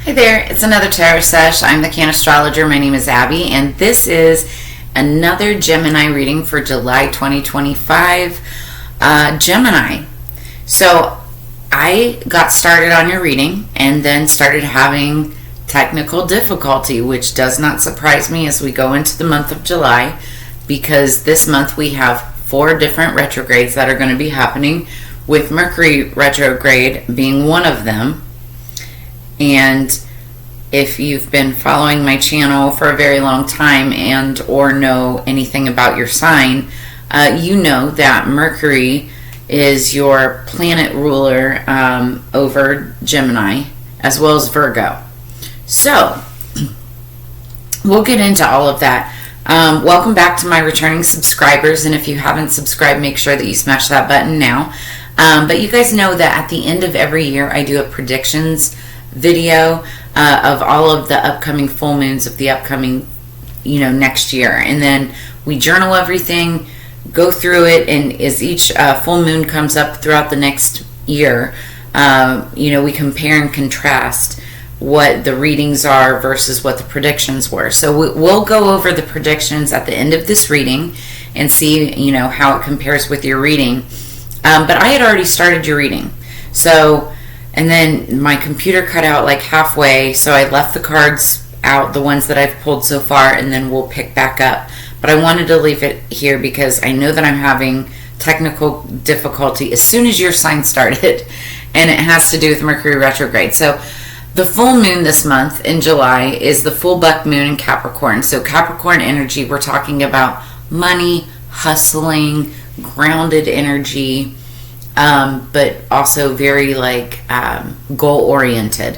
Hi there, it's another tarot sesh. I'm the Can Astrologer. My name is Abby, and this is another Gemini reading for July 2025. Gemini. So I got started on your reading and then started having technical difficulty, which does not surprise me as we go into the month of July, because this month we have 4 different retrogrades that are going to be happening, with Mercury retrograde being one of them. And if you've been following my channel for a very long time and or know anything about your sign, you know that Mercury is your planet ruler over Gemini as well as Virgo. So we'll get into all of that. Welcome back to my returning subscribers, and if you haven't subscribed, make sure that you smash that button now. But you guys know that at the end of every year I do a predictions video of all of the upcoming full moons of the upcoming, next year, and then we journal everything, go through it, and as each full moon comes up throughout the next year, we compare and contrast what the readings are versus what the predictions were. So we'll go over the predictions at the end of this reading and see how it compares with your reading. But I had already started your reading, and then my computer cut out like halfway, so I left the cards out, the ones that I've pulled so far, and then we'll pick back up. But I wanted to leave it here because I know that I'm having technical difficulty as soon as your sign started, and it has to do with Mercury retrograde. So the full moon this month in July is the full buck moon in Capricorn. So Capricorn energy, we're talking about money, hustling, grounded energy, but also very goal-oriented.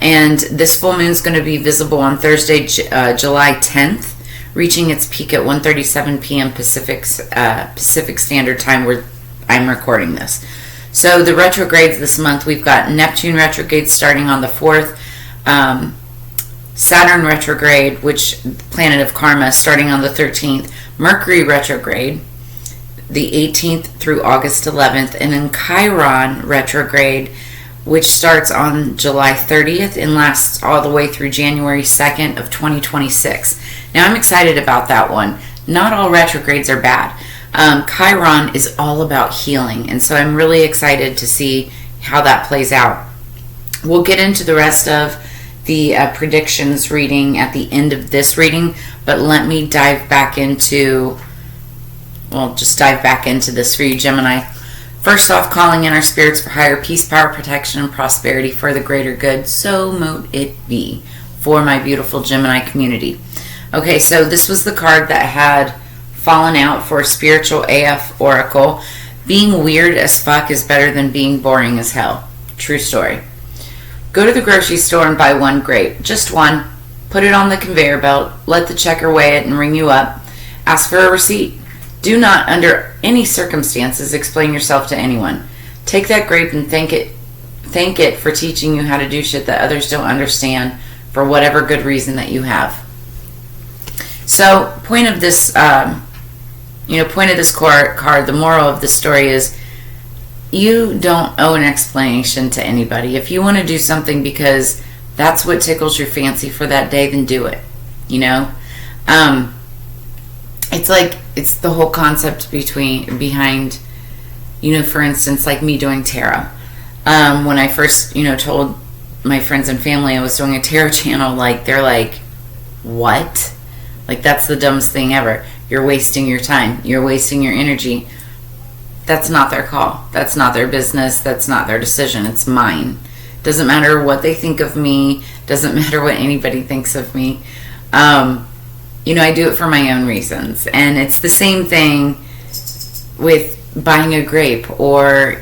And this full moon is going to be visible on Thursday, July 10th, reaching its peak at 1:37 p.m. Pacific Standard Time, where I'm recording this. So the retrogrades this month, we've got Neptune retrograde starting on the 4th, Saturn retrograde, which planet of karma, starting on the 13th, Mercury retrograde the 18th through August 11th, and then Chiron retrograde, which starts on July 30th and lasts all the way through January 2nd of 2026. Now I'm excited about that one. Not all retrogrades are bad. Chiron is all about healing, and so I'm really excited to see how that plays out. We'll get into the rest of the predictions reading at the end of this reading, but let me dive back into this for you, Gemini. First off, calling in our spirits for higher peace, power, protection, and prosperity for the greater good. So mote it be for my beautiful Gemini community. Okay, so this was the card that had fallen out for Spiritual AF Oracle. Being weird as fuck is better than being boring as hell. True story. Go to the grocery store and buy one grape. Just one. Put it on the conveyor belt. Let the checker weigh it and ring you up. Ask for a receipt. Do not, under any circumstances, explain yourself to anyone. Take that grape and thank it for teaching you how to do shit that others don't understand for whatever good reason that you have. So, point of this card, the moral of the story is you don't owe an explanation to anybody. If you want to do something because that's what tickles your fancy for that day, then do it. It's the whole concept behind, for instance, like me doing tarot. When I first, told my friends and family I was doing a tarot channel, they're like, what? That's the dumbest thing ever. You're wasting your time. You're wasting your energy. That's not their call. That's not their business. That's not their decision. It's mine. Doesn't matter what they think of me. Doesn't matter what anybody thinks of me. I do it for my own reasons. And it's the same thing with buying a grape or,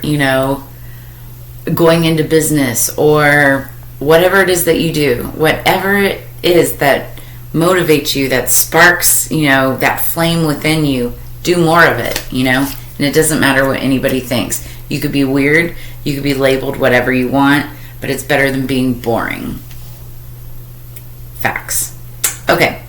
going into business or whatever it is that you do. Whatever it is that motivates you, that sparks, that flame within you, do more of it, And it doesn't matter what anybody thinks. You could be weird. You could be labeled whatever you want, but it's better than being boring. Facts. Okay.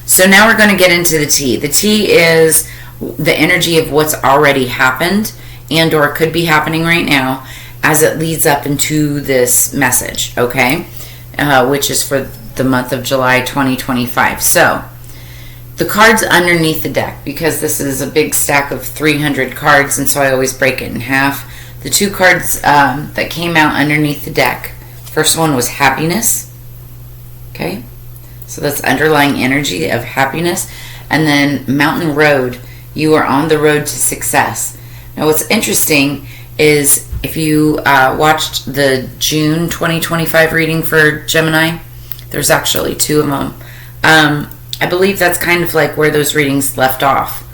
So now we're going to get into the tea. The tea is the energy of what's already happened and or could be happening right now as it leads up into this message, okay? which is for the month of July 2025. So the cards underneath the deck, because this is a big stack of 300 cards, and so I always break it in half. The two cards that came out underneath the deck, first one was happiness. Okay, so that's underlying energy of happiness. And then mountain road, you are on the road to success. Now what's interesting is if you watched the June 2025 reading for Gemini, there's actually two of them. I believe that's kind of like where those readings left off.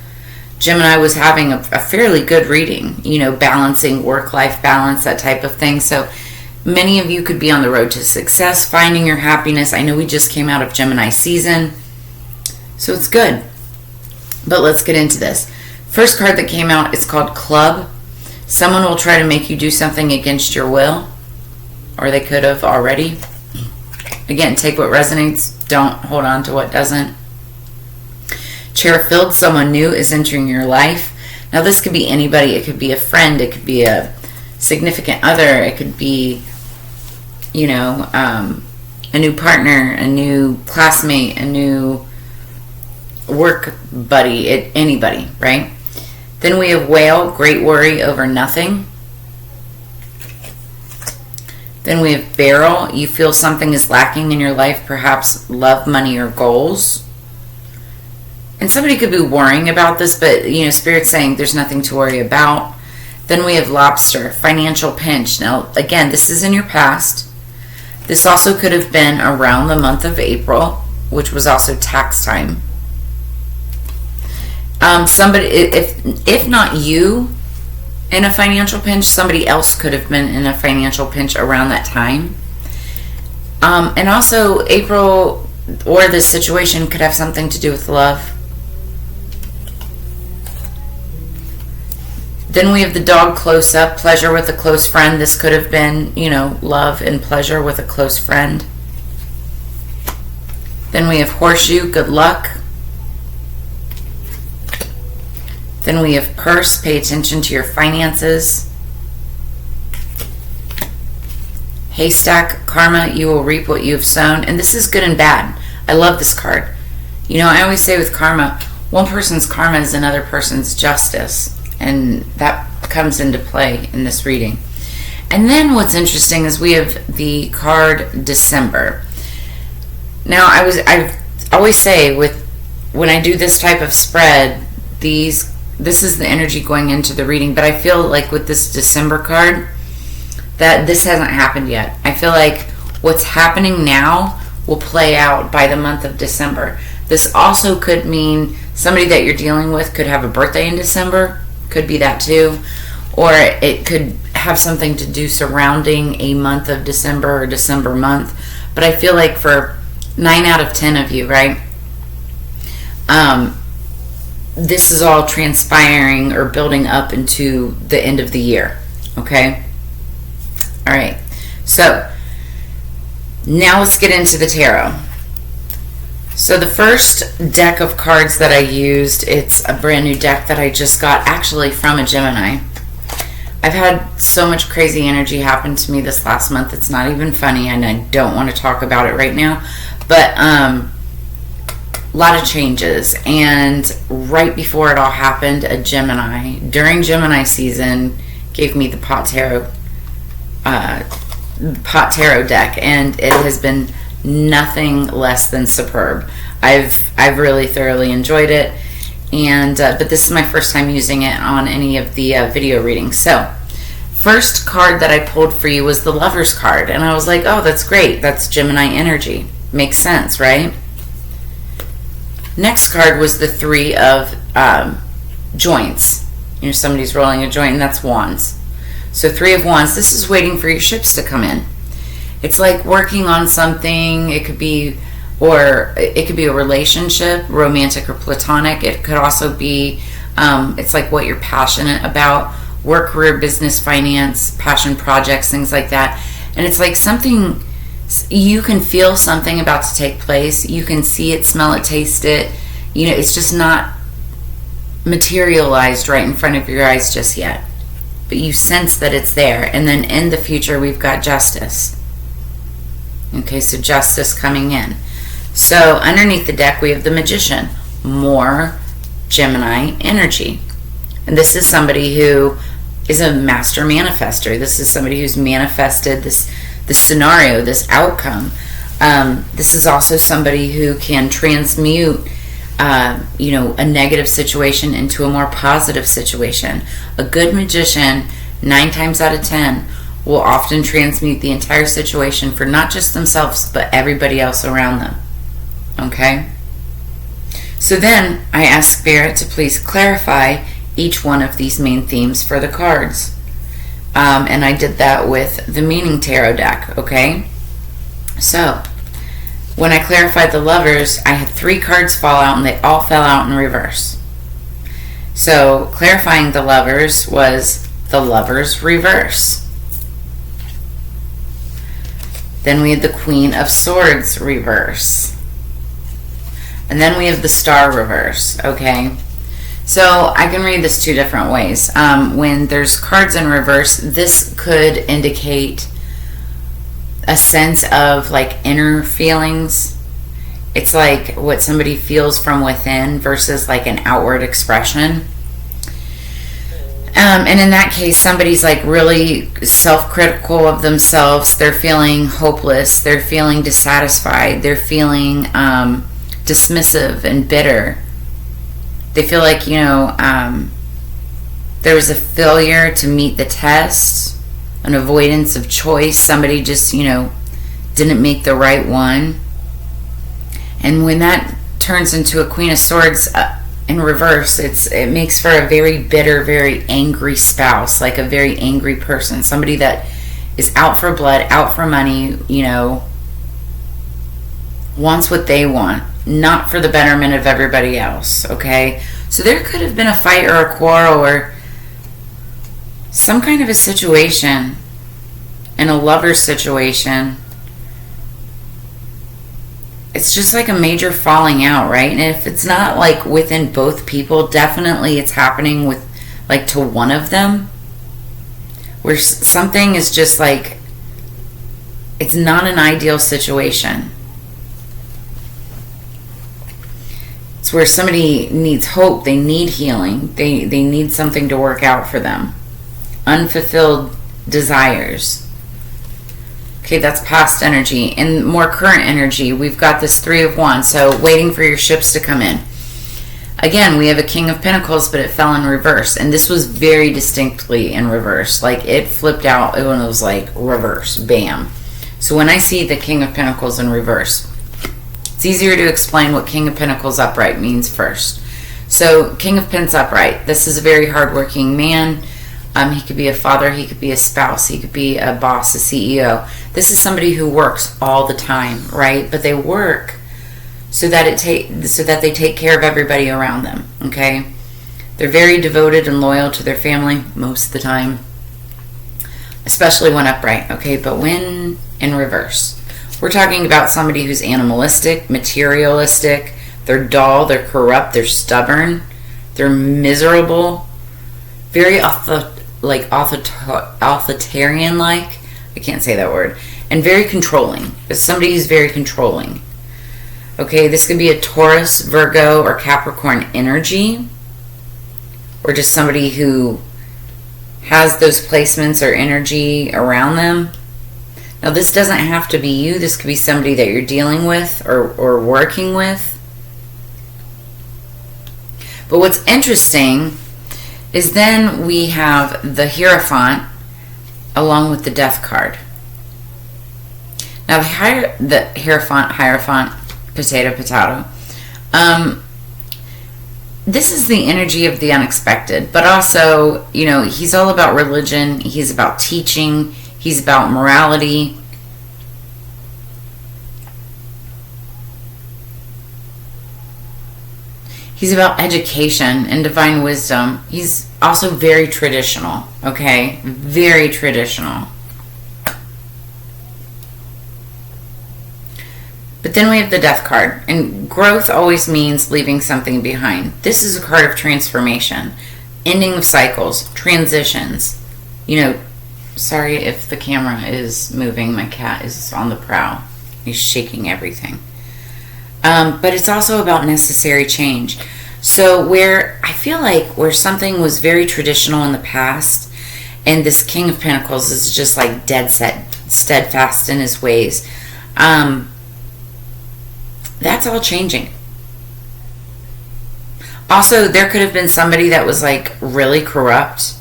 Gemini was having a fairly good reading, balancing work-life balance, that type of thing. So many of you could be on the road to success, finding your happiness. I know we just came out of Gemini season, so it's good. But let's get into this. First card that came out, it's called Club. Someone will try to make you do something against your will, or they could have already. Again, take what resonates. Don't hold on to what doesn't. Chair filled, someone new is entering your life. Now this could be anybody. It could be a friend. It could be a significant other. It could be, a new partner, a new classmate, a new work buddy, anybody, right? Then we have Whale, great worry over nothing. Then we have Barrel, you feel something is lacking in your life, perhaps love, money, or goals. And somebody could be worrying about this, but Spirit's saying there's nothing to worry about. Then we have Lobster, financial pinch. Now again, this is in your past. This also could have been around the month of April, which was also tax time. Somebody, if not you in a financial pinch, somebody else could have been in a financial pinch around that time. And also April, or this situation, could have something to do with love. Then we have the Dog, close up, pleasure with a close friend. This could have been, love and pleasure with a close friend. Then we have Horseshoe, good luck. Then we have Purse, pay attention to your finances. Haystack, karma, you will reap what you have sown. And this is good and bad. I love this card. I always say with karma, one person's karma is another person's justice. And that comes into play in this reading. And then what's interesting is we have the card December. Now, I always say when I do this type of spread, this is the energy going into the reading, but I feel like with this December card that this hasn't happened yet. I feel like what's happening now will play out by the month of December. This also could mean somebody that you're dealing with could have a birthday in December. Could be that too. Or it could have something to do surrounding a month of December or December month. But I feel like for 9 out of 10 of you, right? This is all transpiring or building up into the end of the year. Okay? All right. So, now let's get into the tarot. So the first deck of cards that I used, it's a brand new deck that I just got actually from a Gemini. I've had so much crazy energy happen to me this last month. It's not even funny, and I don't want to talk about it right now. But a lot of changes. And right before it all happened, a Gemini, during Gemini season, gave me the Pot Tarot deck. And it has been nothing less than superb. I've really thoroughly enjoyed it, and but this is my first time using it on any of the video readings. So first card that I pulled for you was the Lover's card, and I was like, oh, that's great, that's Gemini energy, makes sense, right? Next card was the Three of Joints. Somebody's rolling a joint, and that's Wands. So Three of Wands, this is waiting for your ships to come in. It's like working on something. It could be a relationship, romantic or platonic. It could also be, it's like what you're passionate about, work, career, business, finance, passion projects, things like that. And it's like something, you can feel something about to take place. You can see it, smell it, taste it. It's just not materialized right in front of your eyes just yet. But you sense that it's there. And then in the future, we've got Justice. Okay, so justice coming in. So underneath the deck, we have the Magician, more Gemini energy. And this is somebody who is a master manifester. This is somebody who's manifested this scenario, this outcome. This is also somebody who can transmute a negative situation into a more positive situation. A good magician, 9 times out of 10, will often transmute the entire situation for not just themselves, but everybody else around them. Okay? So then, I ask Spirit to please clarify each one of these main themes for the cards. And I did that with the Meaning Tarot deck, okay? So, when I clarified the Lovers, I had 3 cards fall out, and they all fell out in reverse. So, clarifying the Lovers was the Lovers reverse. Then we had the Queen of Swords reverse. And then we have the Star reverse, okay? So I can read this 2 different ways. When there's cards in reverse, this could indicate a sense of like inner feelings. It's like what somebody feels from within versus like an outward expression. And in that case, somebody's like really self-critical of themselves. They're feeling hopeless. They're feeling dissatisfied. They're feeling dismissive and bitter. They feel like, there was a failure to meet the test, an avoidance of choice. Somebody just, didn't make the right one. And when that turns into a Queen of Swords in reverse, it makes for a very bitter, very angry spouse, like a very angry person. Somebody that is out for blood, out for money, wants what they want, not for the betterment of everybody else, okay? So there could have been a fight or a quarrel or some kind of a situation in a lover's situation. It's just like a major falling out, right? And if it's not like within both people, definitely it's happening with like to one of them, where something is just like, it's not an ideal situation. It's where somebody needs hope, they need healing, they need something to work out for them. Unfulfilled desires. Okay, that's past energy. In more current energy, we've got this 3 of Wands, so waiting for your ships to come in. Again, we have a King of Pentacles, but it fell in reverse, and this was very distinctly in reverse. Like, it flipped out when it was like reverse, bam. So when I see the King of Pentacles in reverse, it's easier to explain what King of Pentacles upright means first. So, King of Pentacles upright, this is a very hardworking man. He could be a father, he could be a spouse, he could be a boss, a CEO. This is somebody who works all the time, right? But they work so that they take care of everybody around them, okay? They're very devoted and loyal to their family most of the time, especially when upright, okay? But when in reverse, we're talking about somebody who's animalistic, materialistic, they're dull, they're corrupt, they're stubborn, they're miserable, very authoritarian-like, I can't say that word, and very controlling. It's somebody who's very controlling. Okay, this could be a Taurus, Virgo, or Capricorn energy, or just somebody who has those placements or energy around them. Now, this doesn't have to be you. This could be somebody that you're dealing with or working with. But what's interesting is then we have the Hierophant along with the Death card. Now, the Hierophant, potato. This is the energy of the unexpected, but also, he's all about religion. He's about teaching. He's about morality. He's about education and divine wisdom. He's also very traditional, okay? Very traditional. But then we have the Death card. And growth always means leaving something behind. This is a card of transformation. Ending of cycles. Transitions. Sorry if the camera is moving. My cat is on the prowl. He's shaking everything. But it's also about necessary change. So where I feel like where something was very traditional in the past, and this King of Pentacles is just like dead set, steadfast in his ways, that's all changing. Also, there could have been somebody that was like really corrupt,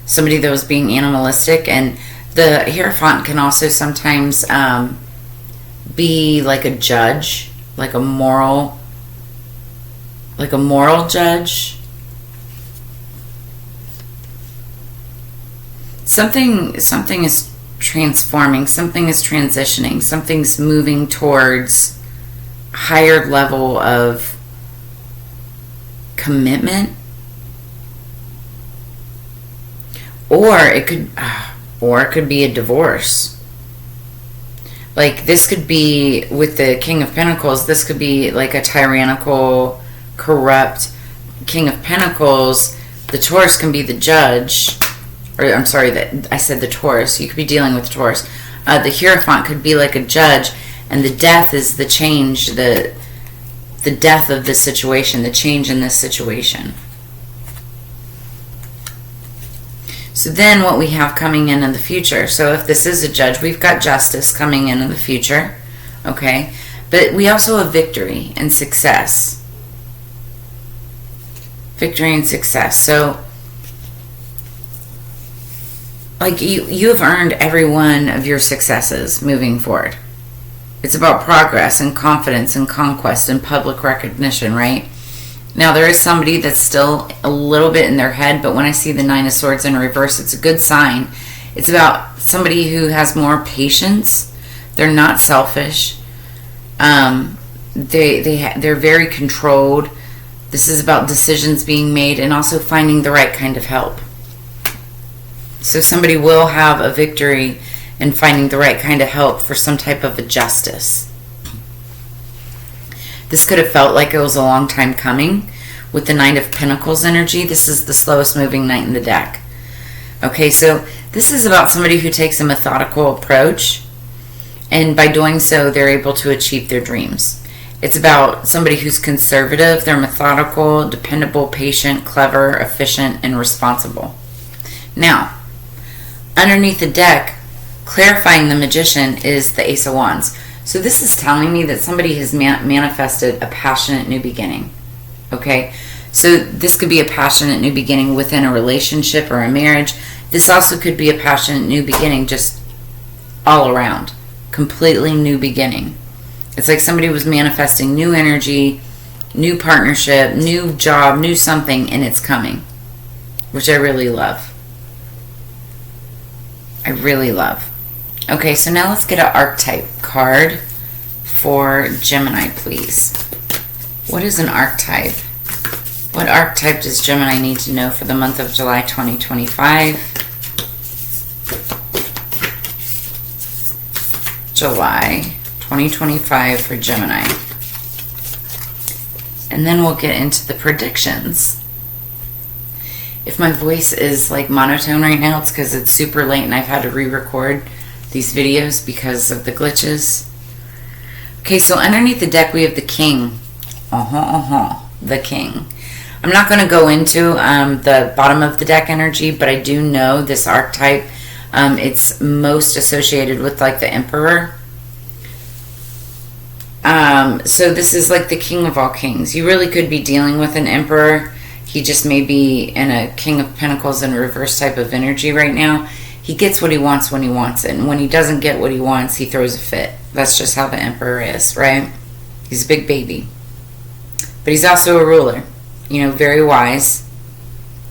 somebody that was being animalistic, and the Hierophant can also sometimes be like a judge, like a moral judge. Something is transforming, something is transitioning, something's moving towards a higher level of commitment, or it could be a divorce. Like this could be with the King of Pentacles, this could be like a tyrannical, corrupt King of Pentacles. The Taurus can be the judge, or I'm sorry that I said the Taurus, you could be dealing with the Taurus. The Hierophant could be like a judge, and the death is the change, the death of this situation, the change in this situation. So then what we have coming in the future. So if this is a judge, we've got justice coming in the future. Okay? But we also have victory and success. Victory and success. So like you have earned every one of your successes moving forward. It's about progress and confidence and conquest and public recognition, right? Now, there is somebody that's still a little bit in their head, but when I see the Nine of Swords in reverse, it's a good sign. It's about somebody who has more patience. They're not selfish. They're very controlled. This is about decisions being made and also finding the right kind of help. So somebody will have a victory in finding the right kind of help for some type of a justice. This could have felt like it was a long time coming with the Knight of Pentacles energy. This is the slowest moving knight in the deck. Okay, so this is about somebody who takes a methodical approach, and by doing so, they're able to achieve their dreams. It's about somebody who's conservative, they're methodical, dependable, patient, clever, efficient, and responsible. Now, underneath the deck, clarifying the Magician, is the Ace of Wands. So this is telling me that somebody has manifested a passionate new beginning. Okay? So this could be a passionate new beginning within a relationship or a marriage. This also could be a passionate new beginning just all around. Completely new beginning. It's like somebody was manifesting new energy, new partnership, new job, new something, and it's coming. Which I really love. I really love. Okay, so now let's get an archetype card for Gemini, please. What is an archetype? What archetype does Gemini need to know for the month of July 2025? July 2025 for Gemini. And then we'll get into the predictions. If my voice is like monotone right now, it's because it's super late and I've had to re-record these videos because of the glitches. Okay, so underneath the deck we have the King. The King. I'm not going to go into the bottom of the deck energy, but I do know this archetype. It's most associated with like the Emperor. So this is like the King of all kings. You really could be dealing with an Emperor. He just may be in a King of Pentacles in reverse type of energy right now. He gets what he wants when he wants it. And when he doesn't get what he wants, he throws a fit. That's just how the Emperor is, right? He's a big baby. But he's also a ruler. You know, very wise.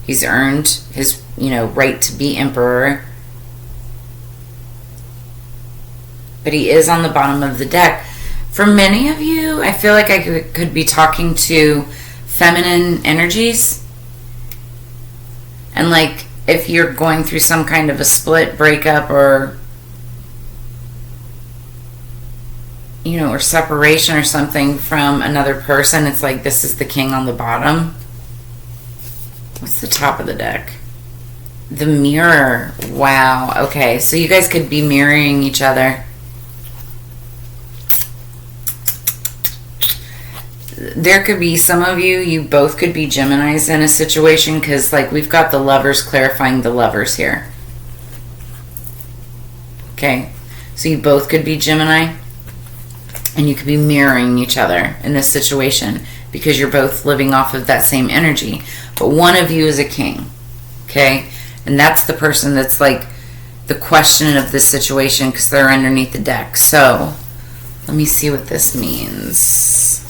He's earned his, right to be Emperor. But he is on the bottom of the deck. For many of you, I feel like I could be talking to feminine energies. And like, if you're going through some kind of a split, breakup, or or separation or something from another person, it's like this is the King on the bottom. What's the top of the deck? The Mirror. Wow. Okay, so you guys could be mirroring each other. there could be some of you both could be Geminis in a situation, because like we've got the Lovers clarifying the Lovers here. Okay, so you both could be Gemini, and you could be mirroring each other in this situation because you're both living off of that same energy. But one of you is a king, okay? And that's the person that's like the question of this situation, because they're underneath the deck. So let me see what this means.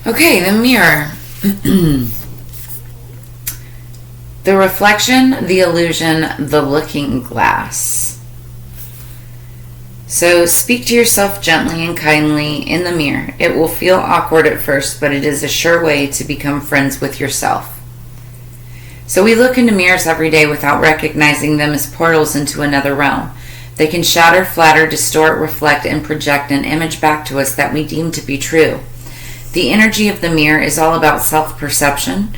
Okay, the mirror. The reflection, the illusion, the looking glass. So speak to yourself gently and kindly in the mirror. It will feel awkward at first, but it is a sure way to become friends with yourself. So we look into mirrors every day without recognizing them as portals into another realm. They can shatter, flatter, distort, reflect, and project an image back to us that we deem to be true. The energy of the mirror is all about self-perception.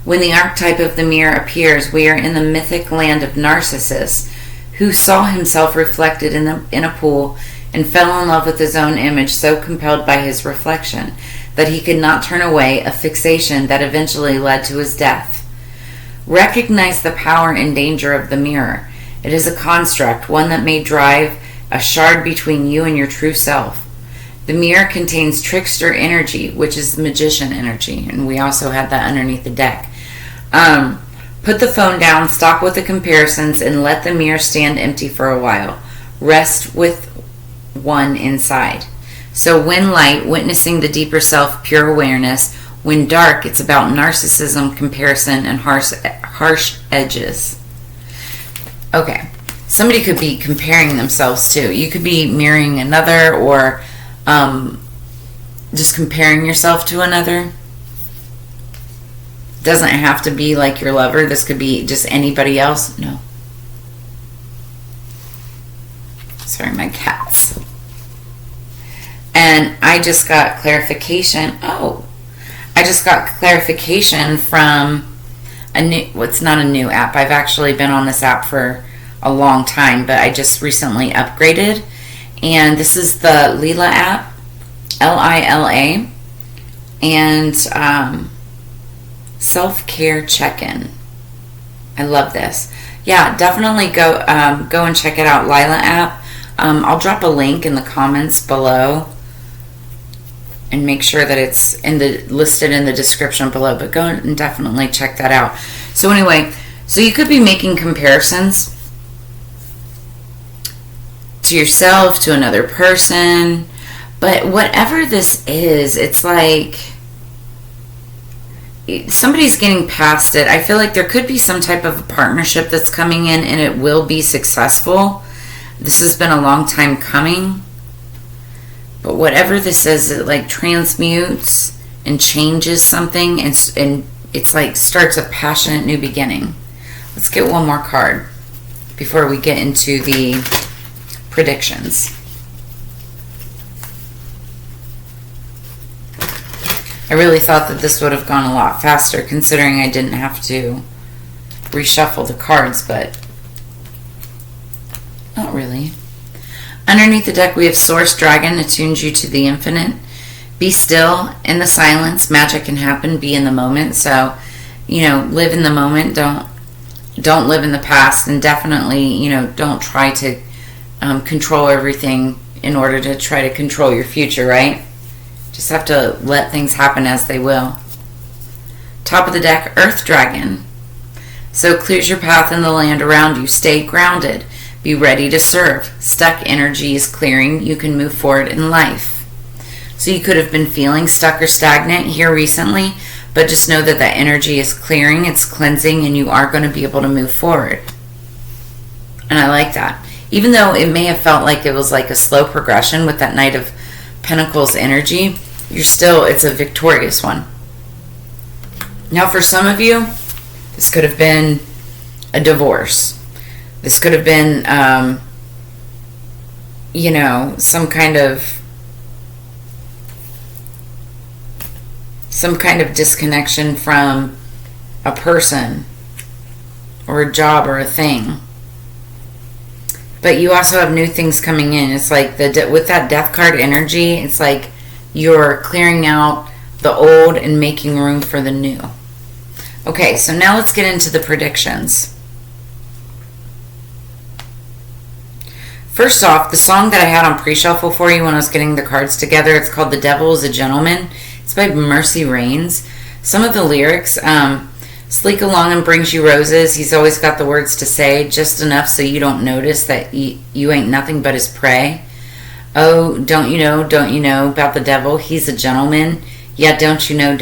When the archetype of the mirror appears, we are in the mythic land of Narcissus, who saw himself reflected in a pool and fell in love with his own image, so compelled by his reflection that he could not turn away, a fixation that eventually led to his death. Recognize the power and danger of the mirror. It is a construct, one that may drive a shard between you and your true self. The mirror contains trickster energy, which is the magician energy, and we also had that underneath the deck. Put the phone down, stop with the comparisons, and let the mirror stand empty for a while. Rest with one inside. So when light, witnessing the deeper self, pure awareness. When dark, it's about narcissism, comparison, and harsh edges. Okay, somebody could be comparing themselves too. You could be mirroring another, or just comparing yourself to another. Doesn't have to be like your lover. This could be just anybody else. No. Sorry, my cats. And I just got clarification. I just got clarification from a new, well, it's not a new app. I've actually been on this app for a long time, but I just recently upgraded. And this is the Lila app, Lila, and self-care check-in. I love this. Yeah, definitely go and check it out, Lila app. I'll drop a link in the comments below and make sure that it's listed in the description below, but go and definitely check that out. So anyway, so you could be making comparisons to yourself, to another person, but whatever this is, it's like somebody's getting past it. I feel like there could be some type of a partnership that's coming in, and it will be successful. This has been a long time coming, but whatever this is, it like transmutes and changes something, and it's like starts a passionate new beginning. Let's get one more card before we get into the predictions. I really thought that this would have gone a lot faster, considering I didn't have to reshuffle the cards, but not really. Underneath the deck, we have Source Dragon, attunes you to the infinite. Be still. In the silence, magic can happen. Be in the moment. So, live in the moment. Don't live in the past, and definitely, don't try to control everything in order to try to control your future, right? Just have to let things happen as they will. Top of the deck, Earth Dragon. So clears your path in the land around you. Stay grounded. Be ready to serve. Stuck energy is clearing. You can move forward in life. So you could have been feeling stuck or stagnant here recently, but just know that that energy is clearing, it's cleansing, and you are going to be able to move forward. And I like that. Even though it may have felt like it was like a slow progression with that Knight of Pentacles energy, it's a victorious one. Now for some of you, this could have been a divorce. This could have been, some kind of some kind of disconnection from a person or a job or a thing. But you also have new things coming in. It's like with that death card energy, it's like you're clearing out the old and making room for the new. Okay, so now let's get into the predictions. First off, the song that I had on pre-shuffle for you when I was getting the cards together, it's called The Devil is a Gentleman. It's by Mercy Rains. Some of the lyrics, sleek along and brings you roses. He's always got the words to say, just enough so you don't notice that you ain't nothing but his prey. Oh, don't you know about the devil? He's a gentleman. Yeah, don't you know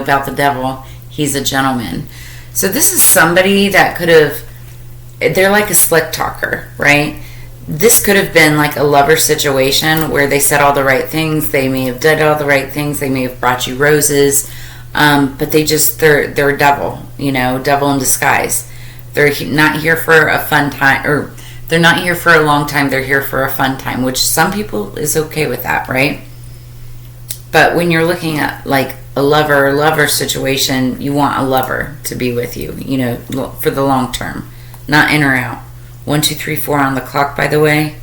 about the devil? He's a gentleman. So this is somebody that could have, they're like a slick talker, right? This could have been like a lover situation where they said all the right things. They may have done all the right things. They may have brought you roses. But they're a devil, devil in disguise. They're not here for a fun time, or they're not here for a long time. They're here for a fun time, which some people is okay with that, right? But when you're looking at like a lover situation, you want a lover to be with you, for the long term, not in or out. 1, 2, 3, 4 on the clock, by the way.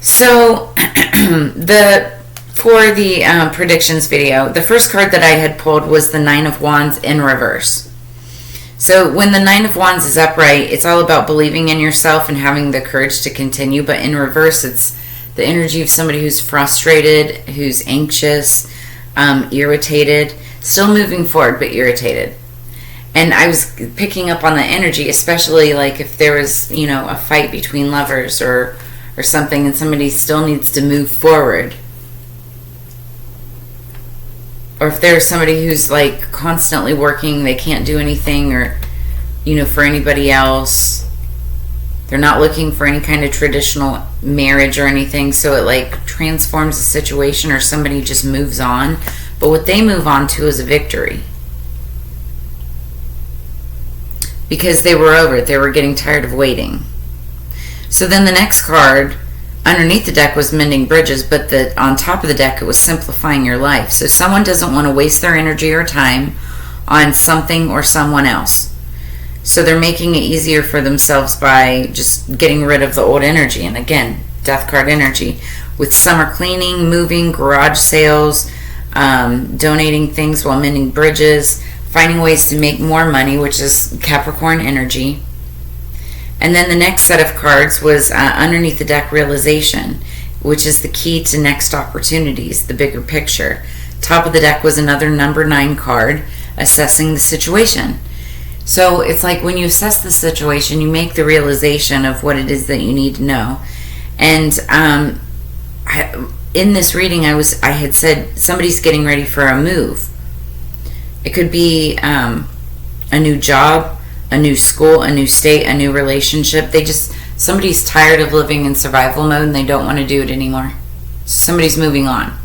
So for the predictions video, the first card that I had pulled was the Nine of Wands in reverse. So when the Nine of Wands is upright, it's all about believing in yourself and having the courage to continue. But in reverse, it's the energy of somebody who's frustrated, who's anxious, irritated, still moving forward, but irritated. And I was picking up on the energy, especially like if there was, a fight between lovers or something, and somebody still needs to move forward. Or if there's somebody who's like constantly working, they can't do anything, or for anybody else. They're not looking for any kind of traditional marriage or anything, so it like transforms the situation, or somebody just moves on. But what they move on to is a victory. Because they were over it. They were getting tired of waiting. So then the next card underneath the deck was mending bridges, but on top of the deck it was simplifying your life. So someone doesn't want to waste their energy or time on something or someone else. So they're making it easier for themselves by just getting rid of the old energy. And again, death card energy. With summer cleaning, moving, garage sales, donating things while mending bridges, finding ways to make more money, which is Capricorn energy. And then the next set of cards was underneath the deck, realization, which is the key to next opportunities, the bigger picture. Top of the deck was another number 9 card, assessing the situation. So it's like when you assess the situation, you make the realization of what it is that you need to know. And in this reading, I had said somebody's getting ready for a move. It could be a new job, a new school, a new state, a new relationship. Somebody's tired of living in survival mode and they don't want to do it anymore. Somebody's moving on.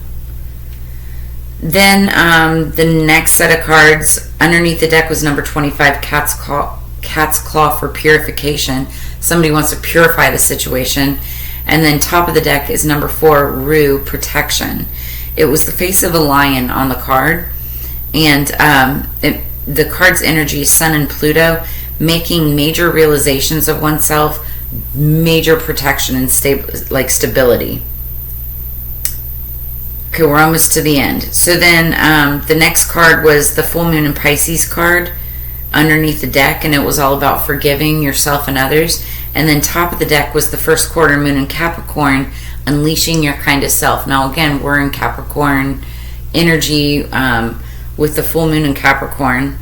Then the next set of cards underneath the deck was number 25, Cat's Claw for purification. Somebody wants to purify the situation. And then top of the deck is number 4, Rue, protection. It was the face of a lion on the card. And the card's energy is Sun and Pluto, making major realizations of oneself, major protection and stability. Okay, we're almost to the end. So then the next card was the Full Moon in Pisces card underneath the deck, and it was all about forgiving yourself and others. And then top of the deck was the first quarter moon in Capricorn, unleashing your kind of self. Now again, we're in Capricorn energy with the full moon in Capricorn.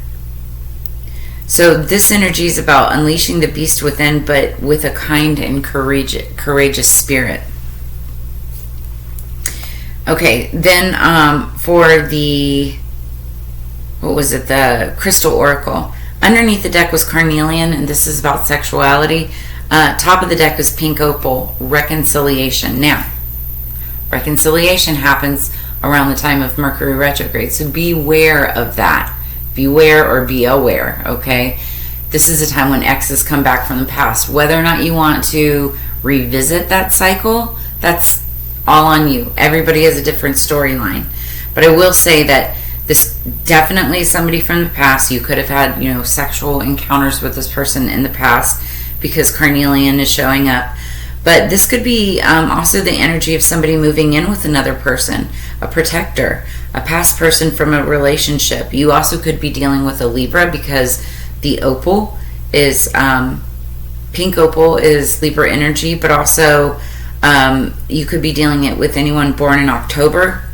So this energy is about unleashing the beast within, but with a kind and courageous spirit. Okay, then for the, the Crystal Oracle. Underneath the deck was Carnelian, and this is about sexuality. Top of the deck is Pink Opal, reconciliation. Now, reconciliation happens around the time of Mercury retrograde, so beware of that. Beware or be aware, okay? This is a time when exes come back from the past. Whether or not you want to revisit that cycle, that's all on you. Everybody has a different storyline. But I will say that this definitely is somebody from the past. You could have had, sexual encounters with this person in the past because carnelian is showing up. But this could be also the energy of somebody moving in with another person, a protector, a past person from a relationship. You also could be dealing with a Libra because the opal is, pink opal is Libra energy, but also you could be dealing it with anyone born in October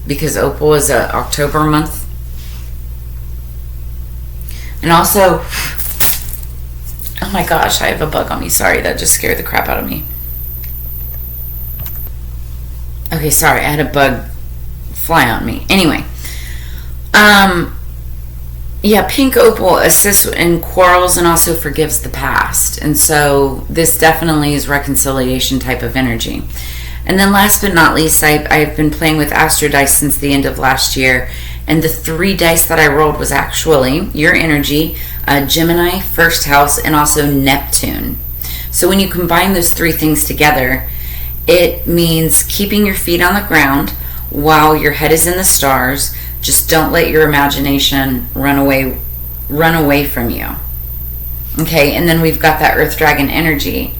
because opal is a October month. And also, oh my gosh, I have a bug on me. Sorry, that just scared the crap out of me. Okay, sorry, I had a bug fly on me. Anyway, yeah, pink opal assists in quarrels and also forgives the past. And so this definitely is reconciliation type of energy. And then last but not least, I've been playing with Astro Dice since the end of last year. And the 3 dice that I rolled was actually your energy, Gemini, first house, and also Neptune. So when you combine those 3 things together, it means keeping your feet on the ground while your head is in the stars. Just don't let your imagination run away from you. Okay, and then we've got that Earth Dragon energy,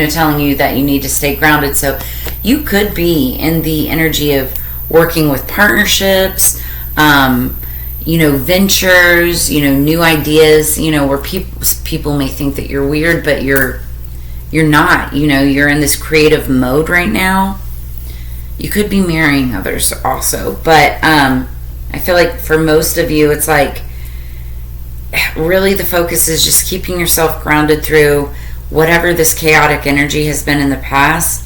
telling you that you need to stay grounded. So you could be in the energy of working with partnerships, ventures, new ideas, where people may think that you're weird, but you're not. You're in this creative mode right now. You could be marrying others also, but I feel like for most of you, it's like really the focus is just keeping yourself grounded through whatever this chaotic energy has been in the past.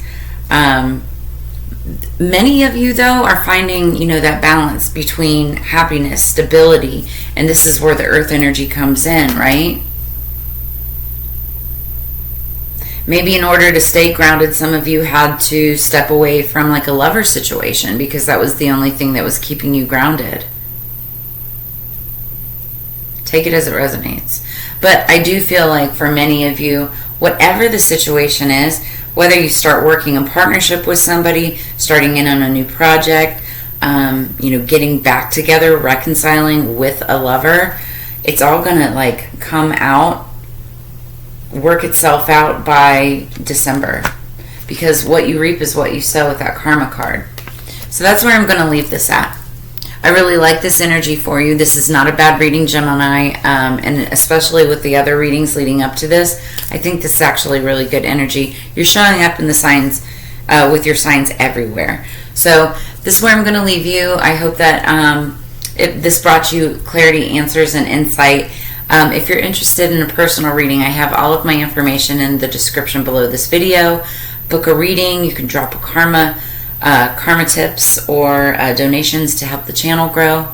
Many of you, though, are finding, that balance between happiness, stability, and this is where the earth energy comes in, right? Maybe in order to stay grounded, some of you had to step away from like a lover situation because that was the only thing that was keeping you grounded. Take it as it resonates. But I do feel like for many of you, whatever the situation is, whether you start working in partnership with somebody, starting in on a new project, getting back together, reconciling with a lover, it's all gonna like come out, work itself out by December, because what you reap is what you sow with that karma card. So that's where I'm going to leave this at. I really like this energy for you. This is not a bad reading, Gemini, and especially with the other readings leading up to this, I think this is actually really good energy. You're showing up in the signs with your signs everywhere. So this is where I'm going to leave you. I hope that this brought you clarity, answers, and insight. If you're interested in a personal reading, I have all of my information in the description below this video. Book a reading. You can drop a karma tips or donations to help the channel grow.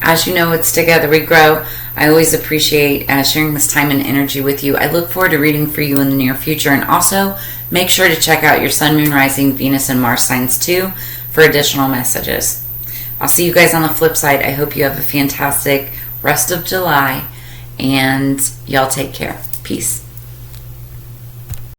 As you know, it's together we grow. I always appreciate sharing this time and energy with you. I look forward to reading for you in the near future. And also, make sure to check out your Sun, Moon, Rising, Venus, and Mars signs too for additional messages. I'll see you guys on the flip side. I hope you have a fantastic rest of July, and y'all take care. Peace.